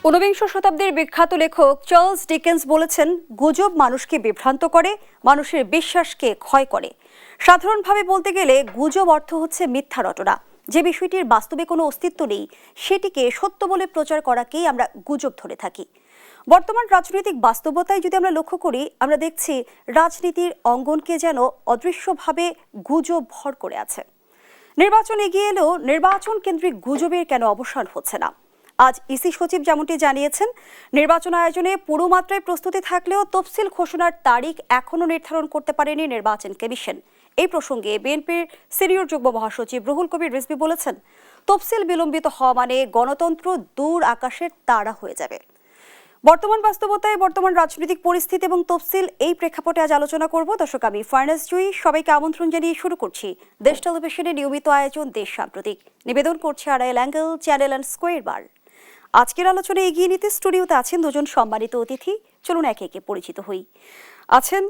ঊনবিংশ শতাব্দীর বিখ্যাত লেখক চার্লস ডিকেন্স বলেছেন, গুজব মানুষকে বিভ্রান্ত করে, মানুষের বিশ্বাসকে ক্ষয় করে। সাধারণভাবে বলতে গেলে গুজব অর্থ হচ্ছে মিথ্যা রটনা। যে বিষয়টির বাস্তবে কোনো অস্তিত্ব নেই সেটিকে সত্য বলে প্রচার করাকেই আমরা গুজব ধরে থাকি। বর্তমান রাজনৈতিক বাস্তবতায় যদি আমরা লক্ষ্য করি, আমরা দেখছি রাজনীতির অঙ্গনকে যেন অদৃশ্যভাবে গুজব ভর করে আছে। নির্বাচন এগিয়ে এলেও নির্বাচন কেন্দ্রিক গুজবের কেন অবসান হচ্ছে না? আজ ইসি সচিব যেমনটি জানিয়েছেন, নির্বাচন আয়োজনে পুরো মাত্রায় প্রস্তুতি থাকলেও তফসিল ঘোষণার তারিখ এখনও নির্ধারণ করতে পারেনি নির্বাচন কমিশন। এই প্রসঙ্গে বিএনপির সিনিয়র যুগ্ম মহাসচিব রুহুল কবির রিজভী বলেছেন, তফসিল বিলম্বিত হওয়া মানে গণতন্ত্র দূর আকাশের তারা হয়ে যাবে। বর্তমান বাস্তবতায় বর্তমান রাজনৈতিক পরিস্থিতি এবং তফসিল, এই প্রেক্ষাপটে আজ আলোচনা করব। দর্শক, আমি ফার্নাস জুই, সবাইকে আমন্ত্রণ জানিয়ে শুরু করছি দেশ টেলিভিশনের নিয়মিত আয়োজন দেশ সাম্প্রতিক। নিবেদন করছে Arail angle channel and square বার। আজকের আলোচনায় এগিয়ে নিতে স্টুডিওতে আছেন দুজন সম্মানিত অতিথি। চলুন একে একে পরিচিত হই। আছেন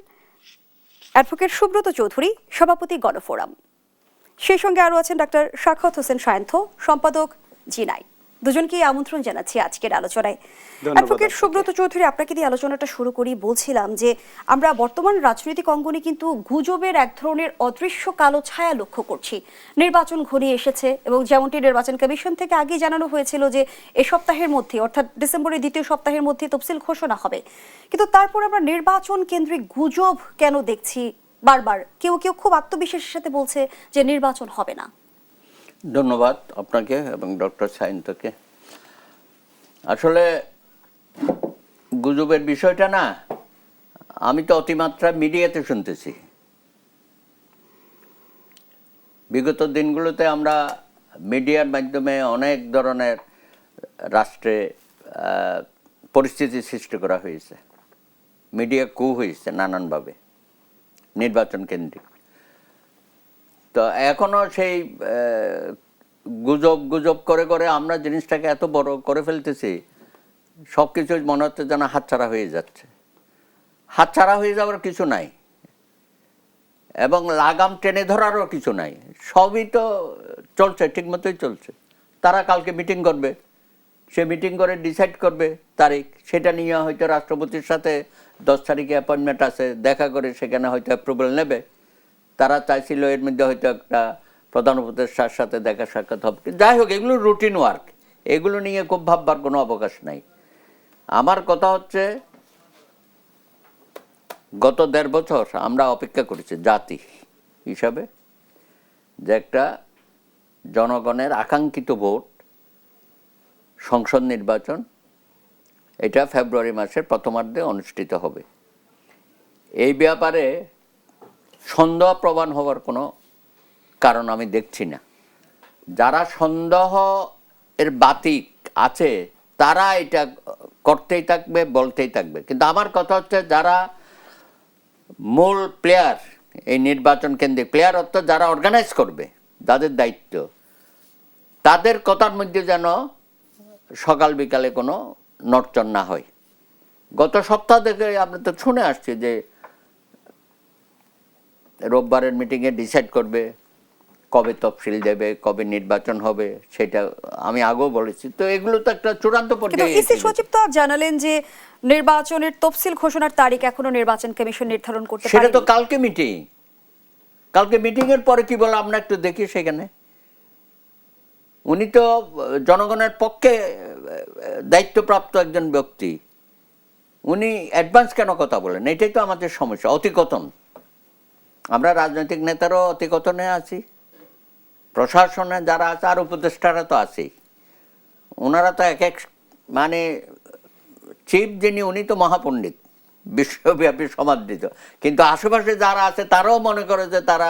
অ্যাডভোকেট সুব্রত চৌধুরী, সভাপতি গণফোরাম। সেই সঙ্গে আরও আছেন ডাক্তার সাখাওয়াত হোসেন সায়ন্থ, সম্পাদক জি9। দুজনকেই আমন্ত্রণ জানাচ্ছি আজকের আলোচনায়। অ্যাডভোকেট সুব্রত চৌধুরী, আপনাকে দিয়ে আলোচনাটা শুরু করি। বলছিলাম যে আমরা বর্তমান রাজনৈতিক অঙ্গনে কিন্তু গুজবের এক ধরনের অদৃশ্য কালো ছায়া লক্ষ্য করছি। নির্বাচন ঘনিয়ে এসেছে এবং যেমনটি নির্বাচন কমিশন থেকে আগে জানানো হয়েছিল যে এ সপ্তাহের মধ্যে, অর্থাৎ ডিসেম্বরের দ্বিতীয় সপ্তাহের মধ্যে তফসিল ঘোষণা হবে, কিন্তু তারপর আমরা নির্বাচন কেন্দ্রিক গুজব কেন দেখছি বারবার? কেউ কেউ খুব আত্মবিশ্বাসের সাথে বলছে যে নির্বাচন হবে না। ধন্যবাদ আপনাকে এবং ডক্টর সায়ন্তকে। আসলে গুজবের বিষয়টা না, আমি তো অতিমাত্রা মিডিয়াতে শুনতেছি। বিগত দিনগুলোতে আমরা মিডিয়ার মাধ্যমে অনেক ধরনের রাষ্ট্রে পরিস্থিতি সৃষ্টি করা হয়েছে, মিডিয়া কু হয়েছে নানানভাবে নির্বাচন কেন্দ্রিক। তো এখনও সেই গুজব করে করে আমরা জিনিসটাকে এত বড় করে ফেলতেছি, সব কিছু মনে হচ্ছে যেন হাতছাড়া হয়ে যাচ্ছে। হাতছাড়া হয়ে যাওয়ার কিছু নাই এবং লাগাম টেনে ধরারও কিছু নাই। সবই তো চলছে, ঠিক মতোই চলছে। তারা কালকে মিটিং করবে, সে মিটিং করে ডিসাইড করবে তারিখ, সেটা নিয়ে হয়তো রাষ্ট্রপতির সাথে 10 তারিখে অ্যাপয়েন্টমেন্ট আছে, দেখা করে সেখানে হয়তো অ্যাপ্রুভাল নেবে। তারা চাইছিল এর মধ্যে হয়তো একটা প্রধান উপদেষ্টার সাথে দেখা সাক্ষাৎ হবে। যাই হোক, এগুলো রুটিন ওয়ার্ক, এগুলো নিয়ে খুব ভাববার কোনো অবকাশ নাই। আমার কথা হচ্ছে, গত 1.5 বছর আমরা অপেক্ষা করেছি জাতি হিসাবে যে একটা জনগণের আকাঙ্ক্ষিত ভোট, সংসদ নির্বাচন, এটা ফেব্রুয়ারি মাসের প্রথমার্ধে অনুষ্ঠিত হবে। এই ব্যাপারে সন্দেহ প্রবণ হওয়ার কোনো কারণ আমি দেখছি না। যারা সন্দেহ এর বাতিক আছে তারা এটা করতেই থাকবে, বলতেই থাকবে। কিন্তু আমার কথা হচ্ছে, যারা মূল প্লেয়ার, এই নির্বাচন কেন্দ্রিক প্লেয়ার, অর্থাৎ যারা অর্গানাইজ করবে, যাদের দায়িত্ব, তাদের কথার মধ্যে যেন সকাল বিকালে কোনো নড়চড় না হয়। গত সপ্তাহ থেকে আমরা তো শুনে আসছি যে রোববারের মিটিংয়ে ডিসাইড করবে কবে তফসিল দেবে, কবে নির্বাচন হবে, সেটা আমি আগেও বলেছি। তো এগুলো তো একটা চূড়ান্ত পর্যায়ে। ইসি সচিব তো জানালেন যে নির্বাচনের তফসিল ঘোষণার তারিখ এখনো নির্বাচন কমিশন নির্ধারণ করতে পারেনি। সেটা তো কালকে মিটিং, কালকে মিটিং এর পরে কি বলে আমরা একটু দেখি। সেখানে উনি তো জনগণের পক্ষে দায়িত্বপ্রাপ্ত একজন ব্যক্তি, উনি অ্যাডভান্স কেন কথা বলেন? এটাই তো আমাদের সমস্যা, অতিকথন। আমরা রাজনৈতিক নেতারাও অতিকথনে আছি, প্রশাসনে যারা আছে আর উপদেষ্টারা তো আছেই। ওনারা তো এক মানে চিফ যিনি, উনি তো মহাপণ্ডিত, বিশ্বব্যাপী সমাদৃত, কিন্তু আশেপাশে যারা আছে তারাও মনে করে যে তারা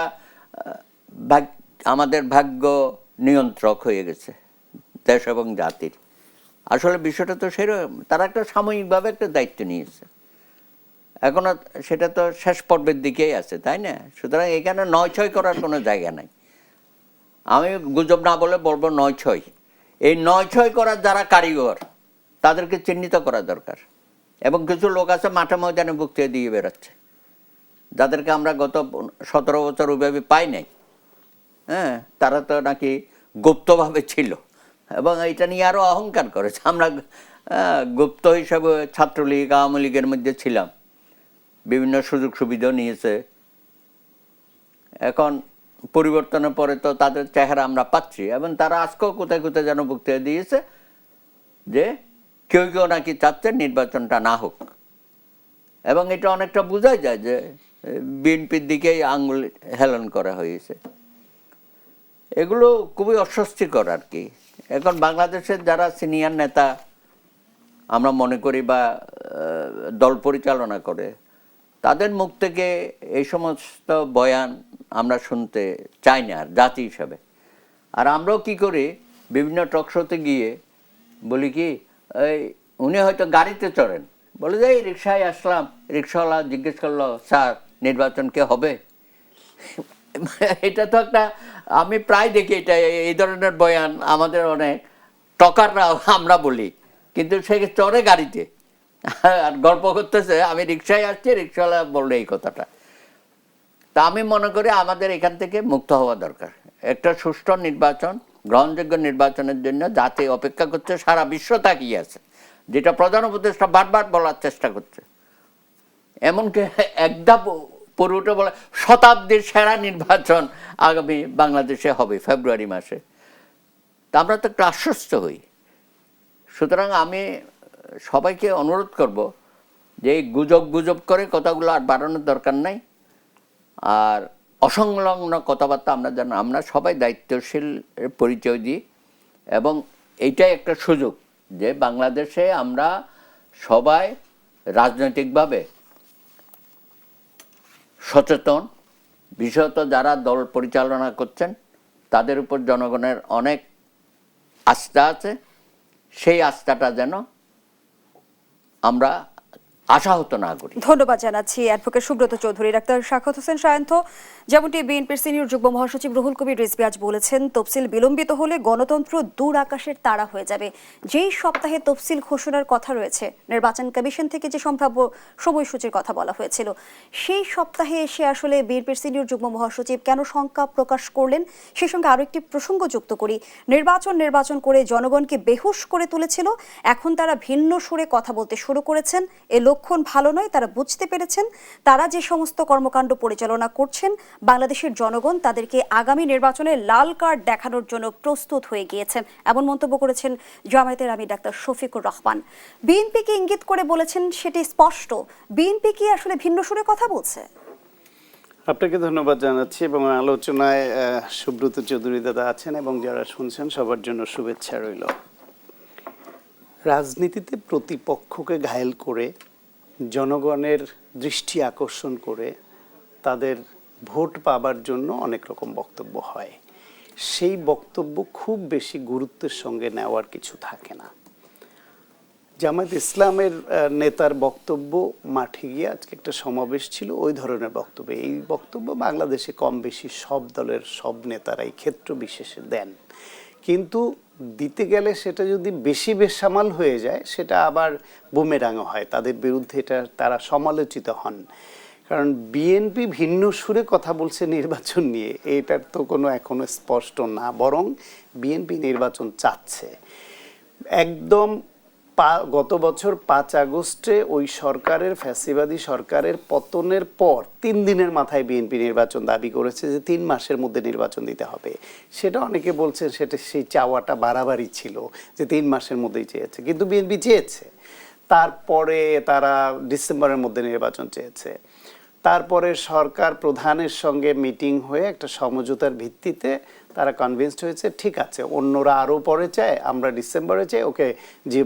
আমাদের ভাগ্য নিয়ন্ত্রক হয়ে গেছে দেশ এবং জাতির। আসলে বিষয়টা তো সেরকম, তারা একটা সাময়িকভাবে একটা দায়িত্ব নিয়েছে, এখনো সেটা তো শেষ পর্বের দিকেই আছে, তাই না? সুতরাং এখানে 9-6 করার কোনো জায়গা নাই। আমি গুজব না বলে বলবো 9-6। এই 9-6 করার যারা কারিগর, তাদেরকে চিহ্নিত করা দরকার। এবং কিছু লোক আছে মাঠে ময়দানে বক্তৃতা দিয়ে বেরোচ্ছে, যাদেরকে আমরা গত 17 বছর ওইভাবে পাই নাই। হ্যাঁ, তারা তো নাকি গুপ্তভাবে ছিল এবং এটা নিয়ে আরও অহংকার করেছে। আমরা গুপ্ত হিসাবে ছাত্রলীগ আওয়ামী লীগের মধ্যে ছিলাম, বিভিন্ন সুযোগ সুবিধা নিয়েছে। এখন পরিবর্তনের পরে তো তাদের চেহারা আমরা পাচ্ছি, এবং তারা আজকেও কোথায় কোথায় যেন বক্তৃতা দিয়েছে যে কেউ কেউ নাকি চাচ্ছে নির্বাচনটা না হোক, এবং এটা অনেকটা বোঝাই যায় যে বিএনপির দিকেই আঙুল হেলন করা হয়েছে। এগুলো খুবই অস্বস্তিকর আর কি। এখন বাংলাদেশের যারা সিনিয়র নেতা আমরা মনে করি বা দল পরিচালনা করে, তাদের মুখ থেকে এই সমস্ত বয়ান আমরা শুনতে চাই না আর জাতি হিসাবে। আর আমরাও কি করি, বিভিন্ন টকশোতে গিয়ে বলি কি, এই উনি হয়তো গাড়িতে চড়েন, বলে যে এই রিক্সায় আসলাম, রিক্সাওয়ালা জিজ্ঞেস করলো স্যার নির্বাচন কে হবে? এটা তো একটা, আমি প্রায় দেখি এটা, এই ধরনের বয়ান আমাদের অনেক টকাররা আমরা বলি, কিন্তু সে চড়ে গাড়িতে আর গল্প করতেছে আমি রিক্সায় আসছি, রিক্সাওয়ালা বললো এই কথাটা। তা আমি মনে করি আমাদের এখান থেকে মুক্ত হওয়া দরকার। একটা সুষ্ঠু নির্বাচন, গ্রহণযোগ্য নির্বাচনের জন্য জাতি অপেক্ষা করছে, সারা বিশ্ব তাকিয়ে আছে, যেটা প্রধান উপদেষ্টা বারবার বলার চেষ্টা করছে। এমনকি একদম পূর্বটা বলে শতাব্দীর সেরা নির্বাচন আগামী বাংলাদেশে হবে ফেব্রুয়ারি মাসে। তা আমরা তো একটু আশ্বস্ত হই। সুতরাং আমি সবাইকে অনুরোধ করব যে এই গুজব করে কথাগুলো আর বাড়ানোর দরকার নাই। আর অসংলগ্ন কথাবার্তা আমরা সবাই দায়িত্বশীল পরিচয় দিই, এবং এইটাই একটা সুযোগ যে বাংলাদেশে আমরা সবাই রাজনৈতিকভাবে সচেতন, বিশেষত যারা দল পরিচালনা করছেন তাদের উপর জনগণের অনেক আস্থা আছে। সেই আস্থাটা যেন আমরা আশাহত না করি। ধন্যবাদ জানাচ্ছি অ্যাডভোকেট সুব্রত চৌধুরী। ডাক্তার সাখাওয়াত হোসেন সায়ন্ত, যেমনটি বিএনপির সিনিয়র যুগ্ম মহাসচিব রুহুল কবির রিজভী আজ বলেছেন, তফসিল বিলম্বিত হলে গণতন্ত্র দূর আকাশের তারা হয়ে যাবে। যেই সপ্তাহে তফসিল ঘোষণার কথা রয়েছে, নির্বাচন কমিশন থেকে যে সম্ভাব্য সময়সূচির কথা বলা হয়েছিল, সেই সপ্তাহে এসে আসলে বিএনপির সিনিয়র যুগ্ম মহাসচিব কেন শঙ্কা প্রকাশ করলেন? সেই সঙ্গে আরও একটি প্রসঙ্গ যুক্ত করি, নির্বাচন করে জনগণকে বেহুশ করে তুলেছিল, এখন তারা ভিন্ন সুরে কথা বলতে শুরু করেছেন। এ লক্ষণ ভালো নয়, তারা বুঝতে পেরেছেন তারা যে সমস্ত কর্মকাণ্ড পরিচালনা করছেন, বাংলাদেশের জনগণ তাদেরকে আগামী নির্বাচনে লাল কার্ড দেখানোর জন্য প্রস্তুত হয়ে গিয়েছেন, এমন মন্তব্য করেছেন জামায়াতের আমির ডাক্তার শফিকুর রহমান। বিএনপিকে ইঙ্গিত করে বলেছেন সেটি স্পষ্ট, বিএনপি কি আসলে ভিন্ন সুরে কথা বলছে? আপনাকে ধন্যবাদ জানাচ্ছি, এবং আলোচনায় সুব্রত চৌধুরী দাদা আছেন এবং যারা শুনছেন সবার জন্য শুভেচ্ছা রইল। রাজনীতিতে প্রতিপক্ষকে ঘায়েল করে, জনগণের দৃষ্টি আকর্ষণ করে তাদের ভোট পাবার জন্য অনেক রকম বক্তব্য হয়। সেই বক্তব্য খুব বেশি গুরুত্বের সঙ্গে নেওয়ার কিছু থাকে না। জামায়াত ইসলামের নেতার বক্তব্য, মাঠে গিয়ে আজকে একটা সমাবেশ ছিল, ওই ধরনের বক্তব্য। এই বক্তব্য বাংলাদেশে কম বেশি সব দলের সব নেতারাই ক্ষেত্র বিশেষে দেন, কিন্তু দিতে গেলে সেটা যদি বেশি বেসামাল হয়ে যায় সেটা আবার বুমেরাঙও হয়, তাদের বিরুদ্ধে এটা তারা সমালোচিত হন। কারণ বিএনপি ভিন্ন সুরে কথা বলছে নির্বাচন নিয়ে, এটার তো কোনো এখনো স্পষ্ট না, বরং বিএনপি নির্বাচন চাচ্ছে। একদম গত বছর 5 আগস্টে ওই সরকারের, ফ্যাসিবাদী সরকারের পতনের পর 3 দিনের মাথায় বিএনপি নির্বাচন দাবি করেছে যে 3 মাসের মধ্যে নির্বাচন দিতে হবে। সেটা অনেকে বলছেন সেটা সেই চাওয়াটা বাড়াবাড়ি ছিল, যে 3 মাসের মধ্যেই চেয়েছে, কিন্তু বিএনপি চেয়েছে। তারপরে তারা ডিসেম্বরের মধ্যে নির্বাচন চেয়েছে। তারপরে সরকার প্রধানের সঙ্গে মিটিং হয়ে একটা সমঝোতার ভিত্তিতে তারা কনভিন্সড হয়েছে, ঠিক আছে অন্যরা আরও পরে চায়, আমরা ডিসেম্বরে চাই, ওকে যে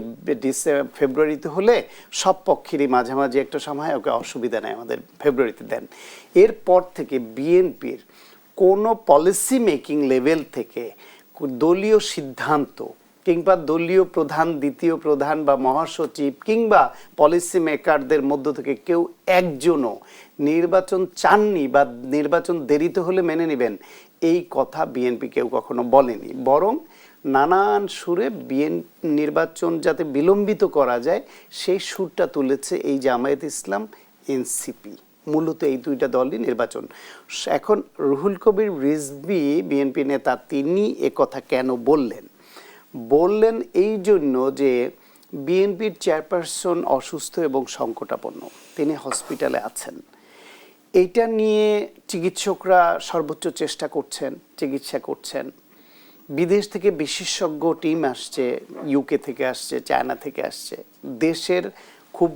ফেব্রুয়ারিতে হলে সব পক্ষেরই মাঝামাঝি একটা সময়, ওকে অসুবিধা নেই, আমাদের ফেব্রুয়ারিতে দেন। এরপর থেকে বিএনপির কোনো পলিসি মেকিং লেভেল থেকে দলীয় সিদ্ধান্ত কিংবা দলীয় প্রধান, দ্বিতীয় প্রধান বা মহাসচিব কিংবা পলিসি মেকারদের মধ্য থেকে কেউ একজনও নির্বাচন চাননি বা নির্বাচন দেরিতে হলে মেনে নেবেন, এই কথা বিএনপি কেউ কখনো বলেনি। বরং নানান সুরে নির্বাচন যাতে বিলম্বিত করা যায় সেই সুরটা তুলেছে এই জামায়াত ইসলাম, এনসিপি, মূলত এই দুইটা দলই নির্বাচন। এখন রুহুল কবির রিজভী বিএনপি নেতা, তিনি একথা কেন বললেন এই জন্য যে বিএনপির চেয়ারপারসন অসুস্থ এবং সংকটাপন্ন, তিনি হসপিটালে আছেন। এইটা নিয়ে চিকিৎসকরা সর্বোচ্চ চেষ্টা করছেন, চিকিৎসা করছেন। বিদেশ থেকে বিশেষজ্ঞ টিম আসছে, ইউকে থেকে আসছে, চায়না থেকে আসছে। দেশের খুব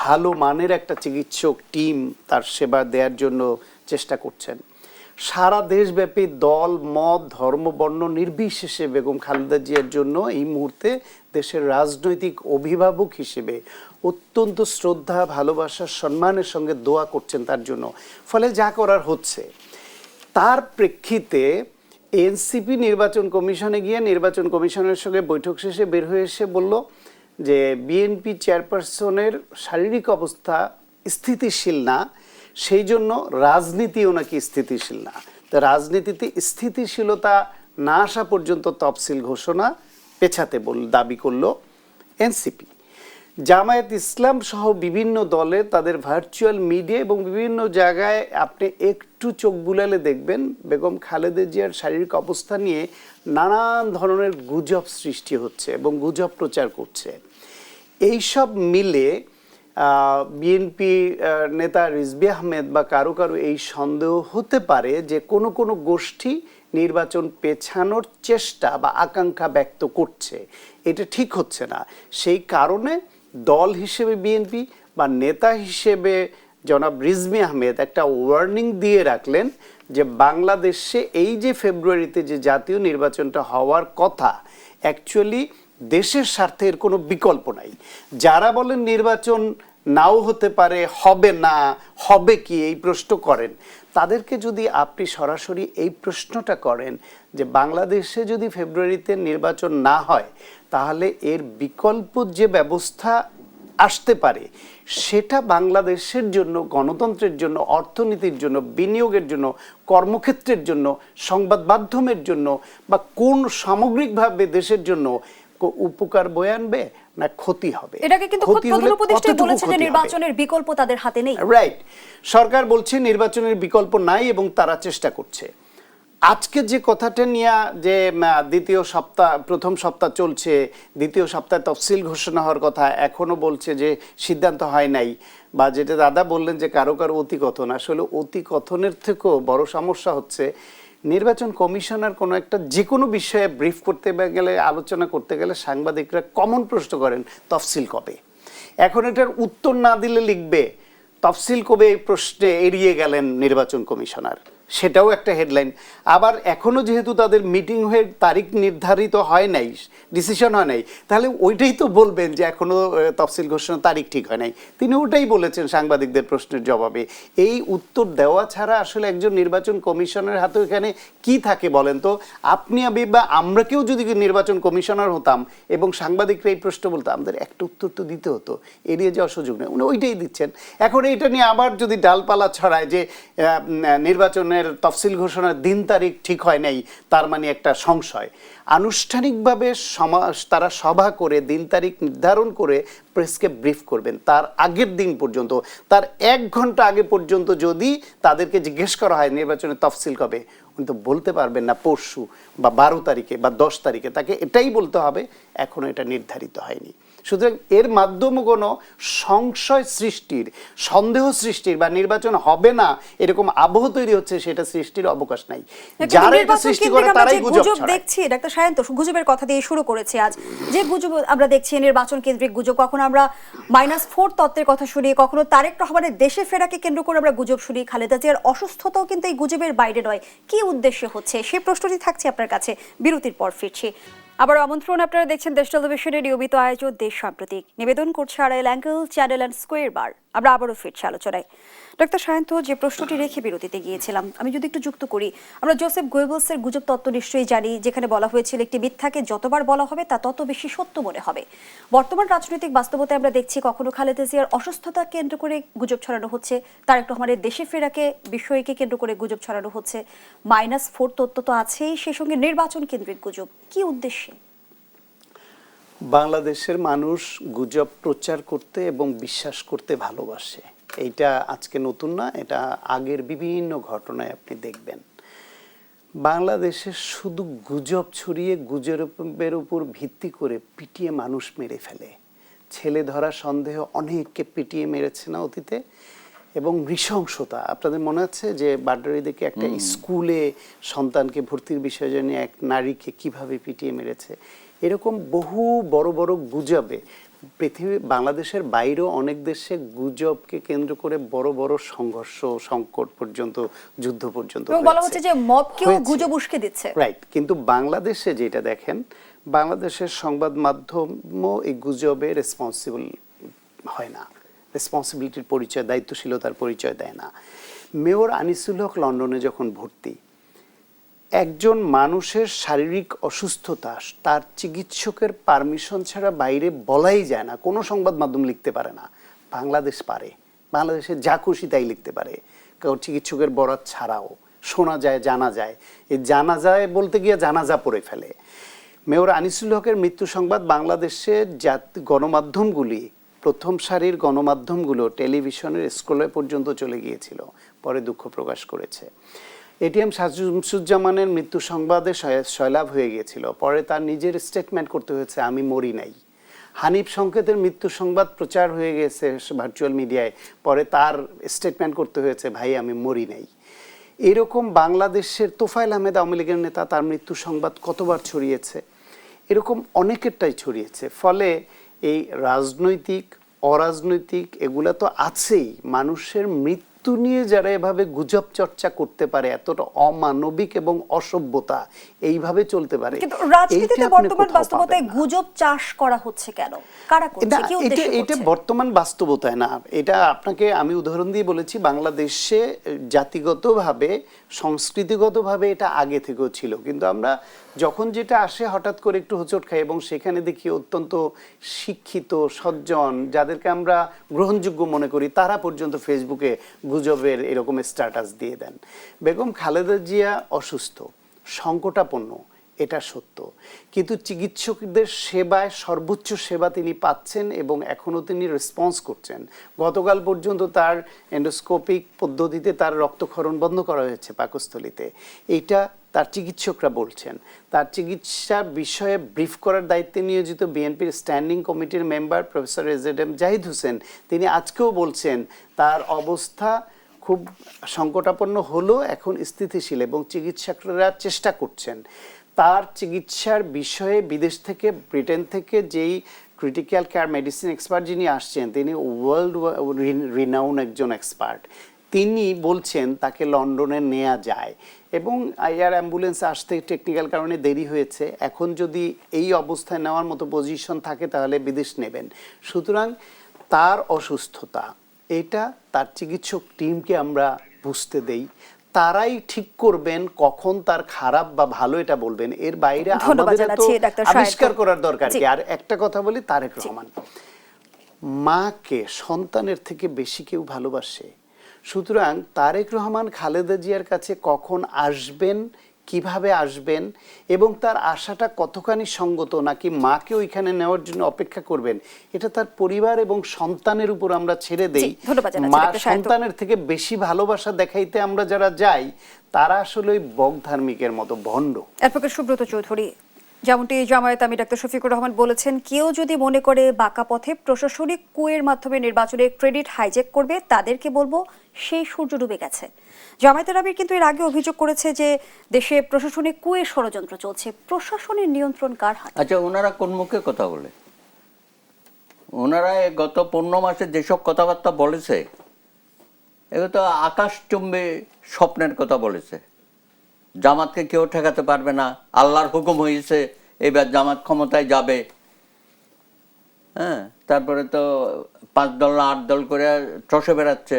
ভালো মানের একটা চিকিৎসক টিম তার সেবা দেওয়ার জন্য চেষ্টা করছেন। সারা দেশব্যাপী দল মত ধর্ম বর্ণ নির্বিশেষে বেগম খালেদা জিয়ার জন্য এই মুহূর্তে দেশের রাজনৈতিক অভিভাবক হিসেবে অত্যন্ত শ্রদ্ধা, ভালোবাসা, সম্মানের সঙ্গে দোয়া করছেন তার জন্য। ফলে যা করার হচ্ছে, তার প্রেক্ষিতে এনসিপি নির্বাচন কমিশনে গিয়ে নির্বাচন কমিশনের সঙ্গে বৈঠক শেষে বের হয়ে এসে বলল যে বিএনপি চেয়ারপারসনের শারীরিক অবস্থা স্থিতিশীল না, সেই জন্য রাজনীতিও নাকি স্থিতিশীল না। তো রাজনীতিতে স্থিতিশীলতা না আসা পর্যন্ত তফসিল ঘোষণা পেছাতে দাবি করলো এনসিপি। জামায়াত ইসলাম সহ বিভিন্ন দলে তাদের ভার্চুয়াল মিডিয়া এবং বিভিন্ন জায়গায় আপনি একটু চোখ বুলালে দেখবেন বেগম খালেদা জিয়ার শারীরিক অবস্থা নিয়ে নানান ধরনের গুজব সৃষ্টি হচ্ছে এবং গুজব প্রচার করছে। এইসব মিলে বিএনপি নেতা রিজভী আহমেদ বা কারো কারো এই সন্দেহ হতে পারে যে কোনো কোনো গোষ্ঠী নির্বাচন পেছানোর চেষ্টা বা আকাঙ্ক্ষা ব্যক্ত করছে। এটা ঠিক হচ্ছে না। সেই কারণে দল হিসেবে বিএনপি বা নেতা হিসেবে জনাব রিজভী আহমেদ একটা ওয়ার্নিং দিয়ে রাখলেন যে বাংলাদেশে এই যে ফেব্রুয়ারিতে যে জাতীয় নির্বাচনটা হওয়ার কথা, অ্যাকচুয়ালি দেশের স্বার্থের কোনো বিকল্প নাই। যারা বলেন নির্বাচন নাও হতে পারে, হবে না, হবে কি, এই প্রশ্ন করেন, তাদেরকে যদি আপনি সরাসরি এই প্রশ্নটা করেন যে বাংলাদেশে যদি ফেব্রুয়ারিতে নির্বাচন না হয় তাহলে এর বিকল্প যে ব্যবস্থা আসতে পারে সেটা বাংলাদেশের জন্য, গণতন্ত্রের জন্য, অর্থনীতির জন্য, বিনিয়োগের জন্য, কর্মক্ষেত্রের জন্য, সংবাদ মাধ্যমের জন্য বা কোন সামগ্রিকভাবে দেশের জন্য উপকার বয়ে আনবে না ক্ষতি হবে। এটাকে কিন্তু প্রধান উপদেষ্টা বলেছেন যে নির্বাচনের বিকল্প তাদের হাতে নেই। রাইট, সরকার বলছে নির্বাচনের বিকল্প নাই এবং তারা চেষ্টা করছে। আজকে যে কথাটা নিয়ে যে প্রথম সপ্তাহ চলছে, দ্বিতীয় সপ্তাহে তফসিল ঘোষণা হওয়ার কথা, এখনো বলছে যে সিদ্ধান্ত হয় নাই, বা যেটা দাদা বললেন যে কারো কারো অতিকথন, আসলে অতিকথনের থেকেও বড় সমস্যা হচ্ছে নির্বাচন কমিশনার কোনো একটা যে কোনো বিষয়ে ব্রিফ করতে গেলে, আলোচনা করতে গেলে সাংবাদিকরা কমন প্রশ্ন করেন তফসিল কবে। এখন এটার উত্তর না দিলে লিখবে তফসিল কবে, এই প্রশ্নে এড়িয়ে গেলেন নির্বাচন কমিশনার, সেটাও একটা হেডলাইন। আবার এখনো যেহেতু তাদের মিটিং হয়ে তারিখ নির্ধারিত হয় নাই, ডিসিশন হয় নাই, তাহলে ওইটাই তো বলবেন যে এখনো তফসিল ঘোষণার তারিখ ঠিক হয় নাই। তিনি ওটাই বলেছেন সাংবাদিকদের প্রশ্নের জবাবে। এই উত্তর দেওয়া ছাড়া আসলে একজন নির্বাচন কমিশনের হাতে এখানে কি থাকে বলেন তো? আপনি আমি বা আমরা কেউ যদি নির্বাচন কমিশনার হতাম এবং সাংবাদিকরা এই প্রশ্ন বলতো, আমাদের একটা উত্তর তো দিতে হতো, এড়িয়ে যাওয়ার সুযোগ নেই। উনি ওইটাই দিচ্ছেন। এখন এইটা নিয়ে আবার যদি ডালপালা ছড়ায় যে নির্বাচনের তফসিল ঘোষণার দিন তারিখ ঠিক হয় নাই, তার মানে একটা সংশয়। আনুষ্ঠানিকভাবে তারা সভা করে দিন তারিখ নির্ধারণ করে প্রেসকে ব্রিফ করবেন। তার আগের দিন পর্যন্ত, তার 1 ঘন্টা আগে পর্যন্ত যদি তাদেরকে জিজ্ঞেস করা হয় নির্বাচনের তফসিল কবে, উনি তো বলতে পারবেন না পরশু বা 12 তারিখে বা 10 তারিখে। তাকে এটাই বলতে হবে এখনো এটা নির্ধারিত হয়নি। সুতরাং এর মাধ্যমে কোনো সংশয় সৃষ্টির, সন্দেহ সৃষ্টির বা নির্বাচন হবে না এরকম আবহ তৈরি হচ্ছে, সেটা সৃষ্টির অবকাশ নাই। যারা এটা সৃষ্টি করে তারাই গুজব ছড়ায়। দেখছি ডাক্তার সায়ন্ত গুজবের কথা দিয়ে শুরু করেছে আজ, যে গুজব আমরা দেখছি নির্বাচন কেন্দ্রিক গুজব। কখনো আমরা -4 তত্ত্বের কথা শুনি, কখনো তারেক রহমানের দেশে ফেরাকে কেন্দ্র করে আমরা গুজব শুনি। খালেদা জিয়ার অসুস্থতাও কিন্তু এই গুজবের বাইরে নয়। কি উদ্দেশ্যে হচ্ছে সেই প্রশ্নটি থাকছে আপনার কাছে। বিরতির পর ফিরছি। আবার আমন্ত্রণ, আপনারা দেখছেন দেশ টেলিভিশনের নিয়মিত আয়োজন দেশ সাম্প্রতিক, নিবেদন করছে Arail angle channel and square বার। আমরা আবারও ফিরছি আলোচনায়। ডক্টর সায়ন্ত, যে প্রশ্নটি রেখে বিরতিতে গিয়েছিলাম, আমি যদি একটু যুক্ত করি, আমরা জোসেফ গোয়েবলসের গুজব তত্ত্ব নিশ্চয়ই জানি, যেখানে বলা হয়েছিল একটি মিথ্যাকে যতবার বলা হবে তা তত বেশি সত্য মনে হবে। বর্তমান রাজনৈতিক বাস্তবতায় আমরা দেখছি কখনো খালেদা জিয়ার অসুস্থতা কেন্দ্র করে গুজব ছড়ানো হচ্ছে, তারেক রহমানের দেশে ফেরাকে বিষয়কে কেন্দ্র করে গুজব ছড়ানো হচ্ছে, -4 তত্ত্ব তো আছেই, সেই সঙ্গে নির্বাচন কেন্দ্রিক গুজব। কি উদ্দেশ্যে? বাংলাদেশের মানুষ গুজব প্রচার করতে এবং বিশ্বাস করতে ভালোবাসে। এইটা আজকে নতুন না, এটা আগের বিভিন্ন ঘটনায় আপনি দেখবেন। বাংলাদেশে শুধু গুজব ছড়িয়ে গুজবের উপর ভিত্তি করে পিটিয়ে মানুষ মেরে ফেলে। ছেলে ধরা সন্দেহ অনেককে পিটিয়ে মেরেছে না অতীতে, এবং নৃশংসতা। আপনাদের মনে আছে যে বাড্ডারিদিকে একটা স্কুলে সন্তানকে ভর্তির বিষয় নিয়ে এক নারীকে কিভাবে পিটিয়ে মেরেছে। এরকম বহু বড় বড় গুজবে পৃথিবী, বাংলাদেশের বাইরেও অনেক দেশে গুজবকে কেন্দ্র করে বড় বড় সংঘর্ষ, সংকট পর্যন্ত, যুদ্ধ পর্যন্ত বলা হচ্ছে যে মবকেও গুজব উস্কে দিচ্ছে। রাইট, কিন্তু বাংলাদেশে যেটা দেখেন, বাংলাদেশের সংবাদ মাধ্যমও এই গুজবে রেসপন্সিবল হয় না, রেসপন্সিবিলিটির পরিচয়, দায়িত্বশীলতার পরিচয় দেয় না। মেয়র আনিসুল হক লন্ডনে যখন ভর্তি, একজন মানুষের শারীরিক অসুস্থতা তার চিকিৎসকের পারমিশন ছাড়া বাইরে বলাই যায় না, কোনো সংবাদ মাধ্যম লিখতে পারে না। বাংলাদেশ পারে, বাংলাদেশে যা খুশি তাই লিখতে পারে, কারণ চিকিৎসকের বরাত ছাড়াও শোনা যায়, জানা যায়। এই জানা যায় বলতে গিয়ে জানাজা পড়ে ফেলে। মেয়র আনিসুল হকের মৃত্যু সংবাদ বাংলাদেশের গণমাধ্যমগুলি, প্রথম সারির গণমাধ্যমগুলো টেলিভিশনের স্ক্রলে পর্যন্ত চলে গিয়েছিল, পরে দুঃখ প্রকাশ করেছে। এটিএম শামসুজ্জামানের মৃত্যু সংবাদে সয়লাভ হয়ে গিয়েছিল, পরে তার নিজের স্টেটমেন্ট করতে হয়েছে, আমি মরি নাই। হানিফ সংকেতের মৃত্যু সংবাদ প্রচার হয়ে গেছে ভার্চুয়াল মিডিয়ায়, পরে তার স্টেটমেন্ট করতে হয়েছে, ভাই আমি মরি নাই। এরকম বাংলাদেশের তোফায়েল আহমেদ, আওয়ামী লীগের নেতা, তার মৃত্যু সংবাদ কতবার ছড়িয়েছে, এরকম অনেকেরটাই ছড়িয়েছে। ফলে এই রাজনৈতিক, অরাজনৈতিক এগুলা তো আছেই, মানুষের মৃত্যু নিয়ে যারা এভাবে গুজব চর্চা করতে পারে, এতটা অমানবিক এবং অসভ্যতা এইভাবে চলতে পারে। কিন্তু রাজনীতিতে বর্তমান বাস্তবতায় গুজব চাষ করা হচ্ছে কেন? কারা করছে? কি উদ্দেশ্যে করছে? এটা বর্তমান বাস্তবতায় না, এটা আপনাকে আমি উদাহরণ দিয়ে বলেছি। বাংলাদেশে জাতিগতভাবে, সংস্কৃতিগতভাবে এটা আগে থেকেও ছিল, কিন্তু আমরা যখন যেটা আসে হঠাৎ করে একটু হোঁচট খাই, এবং সেখানে দেখি অত্যন্ত শিক্ষিত, সজ্জন, যাদেরকে আমরা গ্রহণযোগ্য মনে করি, তারা পর্যন্ত ফেসবুকে গুজবের এরকম স্ট্যাটাস দিয়ে দেন। বেগম খালেদা জিয়া অসুস্থ, সংকটাপন্ন, এটা সত্য, কিন্তু চিকিৎসকদের সেবায় সর্বোচ্চ সেবা তিনি পাচ্ছেন এবং এখনও তিনি রেসপন্স করছেন। গতকাল পর্যন্ত তার এন্ডোস্কোপিক পদ্ধতিতে তার রক্তক্ষরণ বন্ধ করা হয়েছে পাকস্থলীতে, এইটা তার চিকিৎসকরা বলছেন। তার চিকিৎসার বিষয়ে ব্রিফ করার দায়িত্বে নিয়োজিত বিএনপির স্ট্যান্ডিং কমিটির member professor AZM Zahid Hossain, তিনি আজকেও বলছেন তার অবস্থা খুব সংকটাপন্ন হলো, এখন স্থিতিশীল, এবং চিকিৎসকরা চেষ্টা করছেন। তার চিকিৎসার বিষয়ে বিদেশ থেকে, ব্রিটেন থেকে যেই ক্রিটিক্যাল কেয়ার মেডিসিন এক্সপার্ট যিনি আসছেন, তিনি ওয়ার্ল্ড রিনাউন একজন এক্সপার্ট। তিনি বলছেন তাকে লন্ডনে নেওয়া যায়, এবং এয়ার অ্যাম্বুলেন্স আসতে টেকনিক্যাল কারণে দেরি হয়েছে। এখন যদি এই অবস্থায় নেওয়ার মতো পজিশন থাকে তাহলে বিদেশ নেবেন। সুতরাং তার অসুস্থতা, এটা তার চিকিৎসক টিমকে আমরা বুঝতে দেই, তারাই ঠিক করবেন কখন তার খারাপ বা ভালো এটা বলবেন। এর বাইরে আমাদের তো আবিষ্কার করার দরকার কি। আর একটা কথা বলি, তারেক রহমান মাকে সন্তানের থেকে বেশি কেউ ভালোবাসে। সুতরাং তারেক রহমান খালেদা জিয়ার কাছে কখন আসবেন, কিভাবে আসবেন, এবং তার আশাটা কতখানি সঙ্গত, নাকি মাকে ওইখানে নেওয়ার জন্য অপেক্ষা করবেন, এটা তার পরিবার এবং সন্তানের উপর আমরা ছেড়ে দেই। মা সন্তানের থেকে বেশি ভালোবাসা দেখাইতে আমরা যারা যাই, তারা আসলে ওই বগধার্মিকের মতো ভণ্ড। অ্যাডভোকেট সুব্রত চৌধুরী, যেমনটি জামায়াত আমির ডাক্তার শফিকুর রহমান বলেছেন, কেউ যদি মনে করে বাঁকা পথে প্রশাসনিক কুয়ের মাধ্যমে নির্বাচনের ক্রেডিট হাইজ্যাক করবে, তাদেরকে বলবো সেই সূর্য ডুবে গেছে। জামায়াতের আমির কিন্তু এর আগে অভিযোগ করেছে যে দেশে প্রশাসনিক কুয়ের ষড়যন্ত্র চলছে। প্রশাসনের নিয়ন্ত্রণ কার হাতে? আচ্ছা, ওনারা কোন মুখে কথা বলে? ওনারা গত 15 মাসে যেসব কথাবার্তা বলেছে, এগুলো তো আকাশচুম্বী স্বপ্নের কথা বলেছে। জামাতকে কেউ ঠেকাতে পারবে না, আল্লাহর হুকুম হয়েছে, এবার জামাত ক্ষমতায় যাবে। হ্যাঁ, তারপরে তো 5 দল না 8 দল করে চষে বেড়াচ্ছে।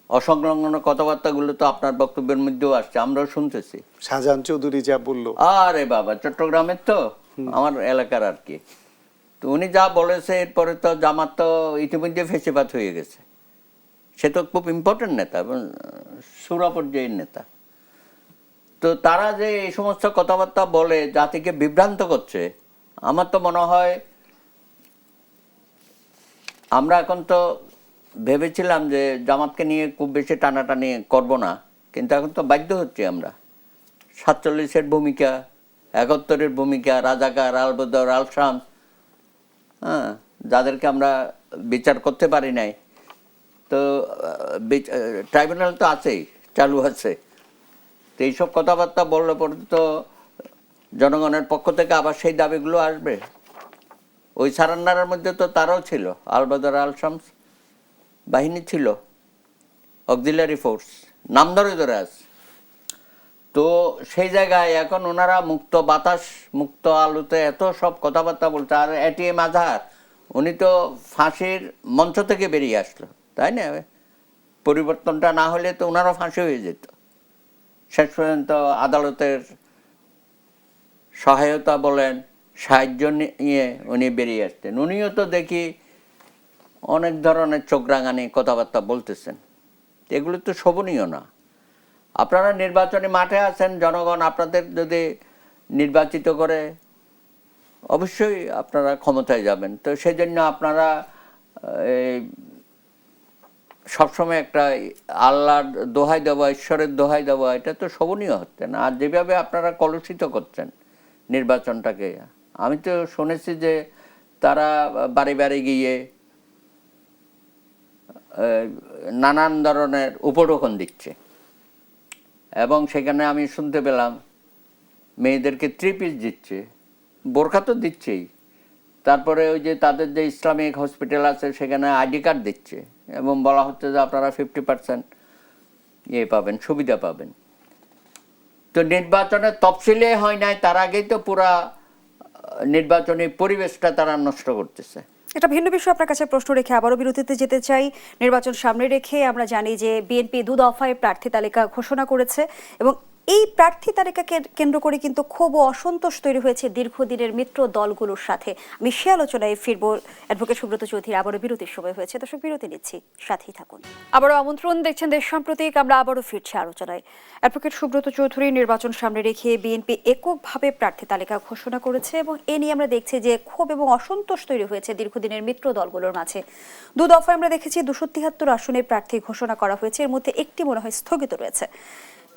অসংলগ্ন কথাবার্তাগুলো তো আপনার বক্তব্যের মধ্যেও আসছে, আমরাও শুনতেছি। শাহজাহান চৌধুরী যা বললো, আরে বাবা, চট্টগ্রামের তো আমার এলাকার আর কি, তো উনি যা বলেছে, এরপরে তো জামাত তো ইতিমধ্যে ফেসিবাদ হয়ে গেছে। সে তো খুব ইম্পর্টেন্ট নেতা এবং সুরা পর্যায়ের নেতা। তো তারা যে এই সমস্ত কথাবার্তা বলে জাতিকে বিভ্রান্ত করছে, আমার তো মনে হয় আমরা এখন তো ভেবেছিলাম যে জামাতকে নিয়ে খুব বেশি টানাটানি করব না, কিন্তু এখন তো বাধ্য হচ্ছি আমরা। 47-এর ভূমিকা, 71-এর ভূমিকা, রাজাকার, আলবদর, আল শামস, হ্যাঁ, যাদেরকে আমরা বিচার করতে পারি নাই, তো ট্রাইব্যুনাল তো আছেই, চালু আছে। তো এইসব কথাবার্তা বললে পরে তো জনগণের পক্ষ থেকে আবার সেই দাবিগুলো আসবে। ওই সারান্নারের মধ্যে তো তারাও ছিল, আলবদর, আল শামস বাহিনী ছিল, অক্সিলারি ফোর্স, নাম ধরে ধরে আছে। তো সেই জায়গায় এখন ওনারা মুক্ত বাতাস, মুক্ত আলোতে এত সব কথাবার্তা বলছে। আর এটিএম আজহার, উনি তো ফাঁসির মঞ্চ থেকে বেরিয়ে আসলো, তাই না? পরিবর্তনটা না হলে তো ওনারও ফাঁসি হয়ে যেত। শেষ পর্যন্ত আদালতের সহায়তা বলেন, সাহায্য নিয়ে উনি বেরিয়ে আসতেন। উনিও তো দেখি অনেক ধরনের চোখ রাঙানি কথাবার্তা বলতেছেন। এগুলো তো শোভনীয় না। আপনারা নির্বাচনী মাঠে আছেন, জনগণ আপনাদের যদি নির্বাচিত করে অবশ্যই আপনারা ক্ষমতায় যাবেন। তো সেই জন্য আপনারা সবসময় একটা আল্লাহর দোহাই দেওয়া, ঈশ্বরের দোহাই দেওয়া, এটা তো শোভনীয় হচ্ছে না। আর যেভাবে আপনারা কলুষিত করছেন নির্বাচনটাকে, আমি তো শুনেছি যে তারা বাড়ি বাড়ি গিয়ে নানান ধরনের উপঢৌকন দিচ্ছে, এবং সেখানে আমি শুনতে পেলাম মেয়েদেরকে 3 পিস দিচ্ছে, বোরখা তো দিচ্ছেই, তারপরে ওই যে তাদের যে ইসলামিক হসপিটাল আছে সেখানে আইডি কার্ড দিচ্ছে, এবং বলা হচ্ছে যে আপনারা 50% পাবেন, সুবিধা পাবেন। তো নির্বাচনের তফসিলে হয় নাই, তার আগেই তো পুরা নির্বাচনী পরিবেশটা তারা নষ্ট করতেছে। এটা ভিন্ন বিষয়। আপনার কাছে প্রশ্ন রেখে আবারও বিরতিতে যেতে চাই। নির্বাচন সামনে রেখে আমরা জানি যে বিএনপি 2 দফায় প্রার্থী তালিকা ঘোষণা করেছে, এবং এই প্রার্থী তালিকাকে কেন্দ্র করে কিন্তু ক্ষোভ ও অসন্তোষ তৈরি হয়েছে দীর্ঘদিনের মিত্র দলগুলোর সাথে। আমি সে আলোচনায় ফিরবো। অ্যাডভোকেট সুব্রত চৌধুরী, আবারও বিরতির সময় হয়েছে, দর্শক বিরতি নিচ্ছি, সাথেই থাকুন। আবারও আমন্ত্রণ, দেখছেন দেশ সাম্প্রতিক। আমরা আবারও ফিরছি আলোচনায়। অ্যাডভোকেট সুব্রত চৌধুরী, নির্বাচন সামনে রেখে বিএনপি এককভাবে প্রার্থী তালিকা ঘোষণা করেছে, এবং এ নিয়ে আমরা দেখছি যে ক্ষোভ এবং অসন্তোষ তৈরি হয়েছে দীর্ঘদিনের মিত্র দলগুলোর মাঝে। 2 দফায় আমরা দেখেছি 273 আসনের প্রার্থী ঘোষণা করা হয়েছে, এর মধ্যে একটি মনে হয় স্থগিত রয়েছে।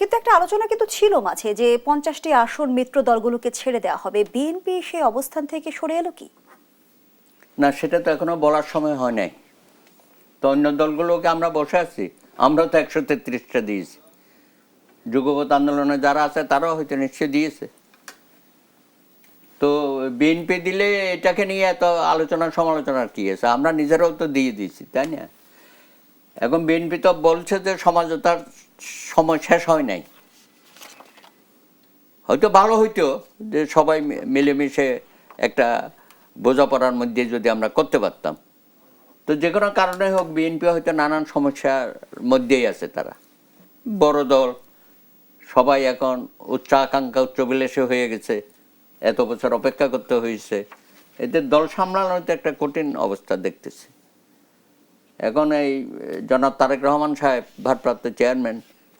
কিন্তু একটা আলোচনা কিন্তু ছিল মাঝে যে 50টি আসন মিত্র দলগুলোকে ছেড়ে দেওয়া হবে। বিএনপি সেই অবস্থান থেকে সরে এলো কি না, সেটা তো এখনো বলার সময় হয় নাই। তো অন্য দলগুলোকে আমরা বসে আছি, আমরা তো 133টা দিয়েছি। যুগপৎ আন্দোলনে যারা আছে তারাও হয়তো নিশ্চয় দিয়েছে। তো বিএনপি দিলে এটাকে নিয়ে এত আলোচনা সমালোচনার কি আছে? আমরা নিজেরাও তো দিয়ে দিয়েছি, তাই না? এখন বিএনপি তো বলছে যে সমঝোতার সময় শেষ হয় নাই। হয়তো ভালো হইতো যে সবাই মিলেমিশে একটা বোঝাপড়ার মধ্যে যদি আমরা করতে পারতাম। তো যে কোনো কারণে হোক, বিএনপি হয়তো নানান সমস্যার মধ্যেই আছে। তারা বড় দল, সবাই এখন উচ্চ আকাঙ্ক্ষা, উচ্চবিলাসী হয়ে গেছে, এত বছর অপেক্ষা করতে হয়েছে, এদের দল সামলানো তো একটা কঠিন অবস্থা দেখতেছি। এখন এই জনাব তারেক রহমান সাহেব, ভারপ্রাপ্ত চেয়ারম্যান,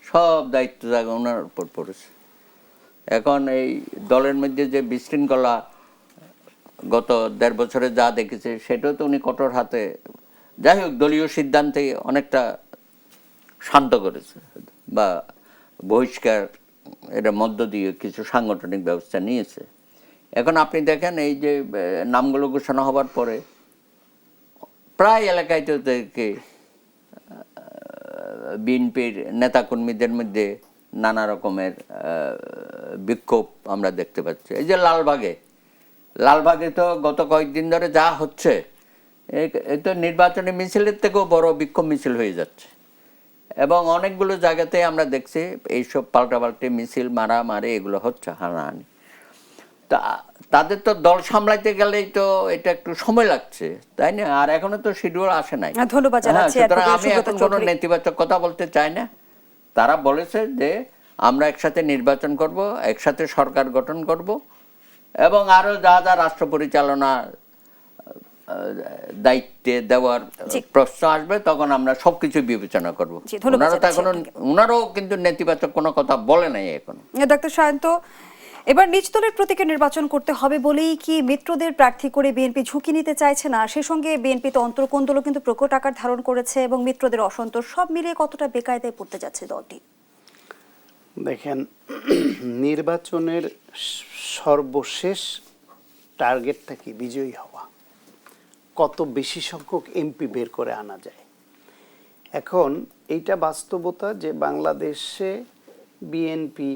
সব দায়িত্ব জায়গা ওনার উপর পড়েছে। এখন এই দলের মধ্যে যে বিশৃঙ্খলা গত 1.5 বছরে যা দেখেছে, সেটাও তো উনি কঠোর হাতে, যাই হোক, দলীয় সিদ্ধান্তে অনেকটা শান্ত করেছে, বা বহিষ্কার এর মধ্য দিয়ে কিছু সাংগঠনিক ব্যবস্থা নিয়েছে। এখন আপনি দেখেন এই যে নামগুলো ঘোষণা হবার পরে প্রায় এলাকায় তো দেখে বিএনপির নেতাকর্মীদের মধ্যে নানা রকমের বিক্ষোভ আমরা দেখতে পাচ্ছি। এই যে লালবাগে তো গত কয়েকদিন ধরে যা হচ্ছে, এই তো নির্বাচনী মিছিলের থেকেও বড় বিক্ষোভ মিছিল হয়ে যাচ্ছে। এবং অনেকগুলো জায়গাতে আমরা দেখছি এইসব পাল্টাপাল্টি মিছিল, মারামারি এগুলো হচ্ছে, হানাহানি। তা তাদের তো দল সামলাইতে গেলেই তো এটা একটু সময় লাগছে, তাই না? আর এখনো তো শিডিউল আসে নাই। ধন্যবাদ জানাচ্ছি। সুতরাং আমি এখন কোনো নেতিবাচক কথা বলতে চাই না। তারা বলেছে যে আমরা একসাথে নির্বাচন করব, একসাথে সরকার গঠন করব, এবং আরো যা যা রাষ্ট্র পরিচালনা দায়িত্বে দেওয়ার প্রশ্ন আসবে, তখন আমরা সবকিছু বিবেচনা করব। ওনারাও কিন্তু নেতিবাচক কোনো কথা বলে নাই এখন। ডাক্তার সায়ন্ত, এবার নিজ দলের প্রতীকে নির্বাচন করতে হবে বলেই কি মিত্রদের প্রার্থী করে বিএনপি ঝুঁকি নিতে চাইছে না? সেই সঙ্গে বিএনপি তো অন্তর্কোন্দলও কিন্তু প্রকট আকার ধারণ করেছে, এবং মিত্রদের অসন্তোষ, সব মিলিয়ে কতটা বেকায়দায় পড়তে যাচ্ছে দলটি? দেখেন, নির্বাচনের সর্বশেষ টার্গেটটা কি? বিজয়ী হওয়া। কত বেশি সংখ্যক এমপি বের করে আনা যায়। এখন এইটা বাস্তবতা যে বাংলাদেশে বিএনপি,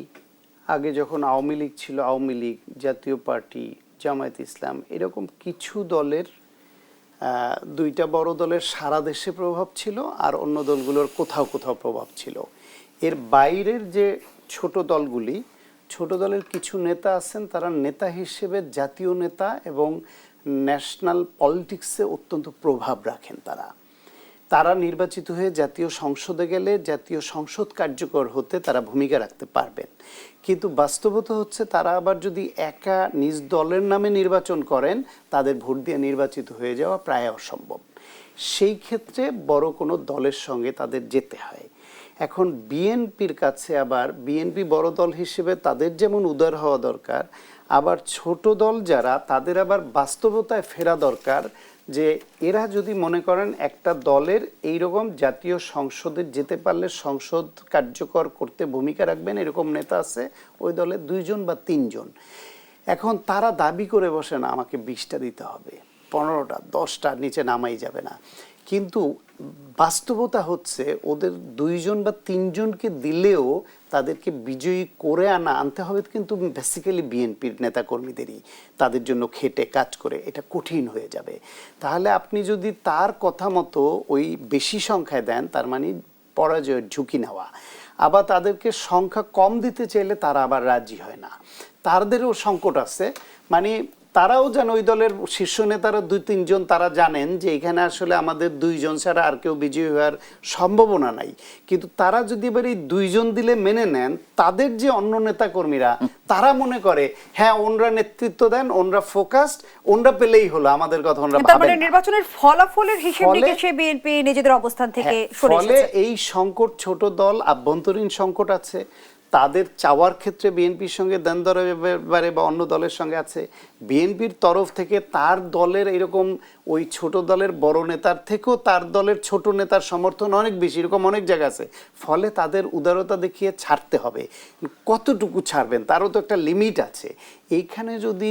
আগে যখন আওয়ামী লীগ ছিল আওয়ামী লীগ, জাতীয় পার্টি, জামায়াত ইসলাম, এরকম কিছু দলের, দুইটা বড় দলের সারা দেশে প্রভাব ছিল আর অন্য দলগুলোর কোথাও কোথাও প্রভাব ছিল। এর বাইরের যে ছোট দলগুলি, ছোট দলের কিছু নেতা আছেন, তারা নেতা হিসেবে জাতীয় নেতা এবং ন্যাশনাল পলিটিক্সে অত্যন্ত প্রভাব রাখেন। তারা নির্বাচিত হয়ে জাতীয় সংসদে গেলে জাতীয় সংসদ কার্যকর হতে তারা ভূমিকা রাখতে পারবেন। কিন্তু বাস্তবতা হচ্ছে তারা আবার যদি একা নিজ দলের নামে নির্বাচন করেন, তাদের ভোট দিয়ে নির্বাচিত হয়ে যাওয়া প্রায় অসম্ভব। সেই ক্ষেত্রে বড় কোনো দলের সঙ্গে তাদের যেতে হয়। এখন বিএনপির কাছে আবার, বিএনপি বড় দল হিসেবে তাদের যেমন উদার হওয়া দরকার, আবার ছোট দল যারা, তাদের আবার বাস্তবতায় ফেরা দরকার যে এরা যদি মনে করেন একটা দলের এইরকম জাতীয় সংসদে যেতে পারলে সংসদ কার্যকর করতে ভূমিকা রাখবেন, এরকম নেতা আছে ওই দলে 2 জন বা 3 জন। এখন তারা দাবি করে বসে না আমাকে 20টা দিতে হবে, 15টা, 10টার নিচে নামাই যাবে না। কিন্তু বাস্তবতা হচ্ছে ওদের 2 জন বা 3 জনকে দিলেও তাদেরকে বিজয়ী করে আনতে হবে কিন্তু বেসিক্যালি বিএনপির নেতাকর্মীদেরই, তাদের জন্য খেটে কাজ করে। এটা কঠিন হয়ে যাবে। তাহলে আপনি যদি তার কথা মতো ওই বেশি সংখ্যায় দেন, তার মানে পরাজয়ের ঝুঁকি নেওয়া। আবার তাদেরকে সংখ্যা কম দিতে চাইলে তারা আবার রাজি হয় না, তাদেরও সংকট আছে। মানে তারাও যেন ওই দলের শীর্ষ নেতারা 2-3 জন তারা জানেন যে এখানে আসলে আমাদের 2 জন ছাড়া আর কেউ বিজয়ী হওয়ার সম্ভাবনা নাই। কিন্তু তারা যদি এবার এই 2 জন দিলে মেনে নেন, তাদের যে অন্য নেতাকর্মীরা তারা মনে করে হ্যাঁ ওনরা নেতৃত্ব দেন, ওনরা ফোকাসড, ওনরা পেলেই হলো, আমাদের কথা ওনরা ভাবেন না। নির্বাচনের ফলাফলের হিসেব নিকেশে বিএনপি নিজেদের অবস্থান থেকে সরে এসেছে। ফলে এই সংকট, ছোট দল, আভ্যন্তরীণ সংকট আছে, তাদের চাওয়ার ক্ষেত্রে বিএনপির সঙ্গে দেন দরে বা অন্য দলের সঙ্গে আছে। বিএনপির তরফ থেকে তার দলের এরকম ওই ছোট দলের বড় নেতার থেকেও তার দলের ছোট নেতার সমর্থন অনেক বেশি, এরকম অনেক জায়গা আছে। ফলে তাদের উদারতা দেখিয়ে ছাড়তে হবে। কতটুকু ছাড়বেন তারও তো একটা লিমিট আছে। এইখানে যদি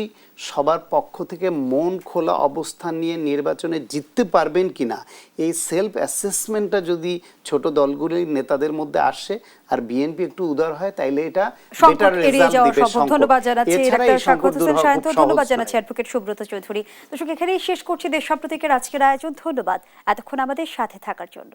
সবার পক্ষ থেকে মন খোলা অবস্থান নিয়ে নির্বাচনে জিততে পারবেন কিনা, এই সেলফ অ্যাসেসমেন্টটা যদি ছোট দলগুলির নেতাদের মধ্যে আসে আর বিএনপি একটু উদার হয়, তাইলে এটা বেটার রেজাল্ট দিবে। ধন্যবাদ জানাচ্ছি এছাড়া এই সংকট দূর হওয়া খুব সহজ ধন্যবাদ জানাচ্ছি অ্যাডভোকেট সুব্রত চৌধুরী। দর্শক, এখানেই শেষ করছি দেশ সাম্প্রতিকের আজকের আয়োজন। ধন্যবাদ এতক্ষণ আমাদের সাথে থাকার জন্য।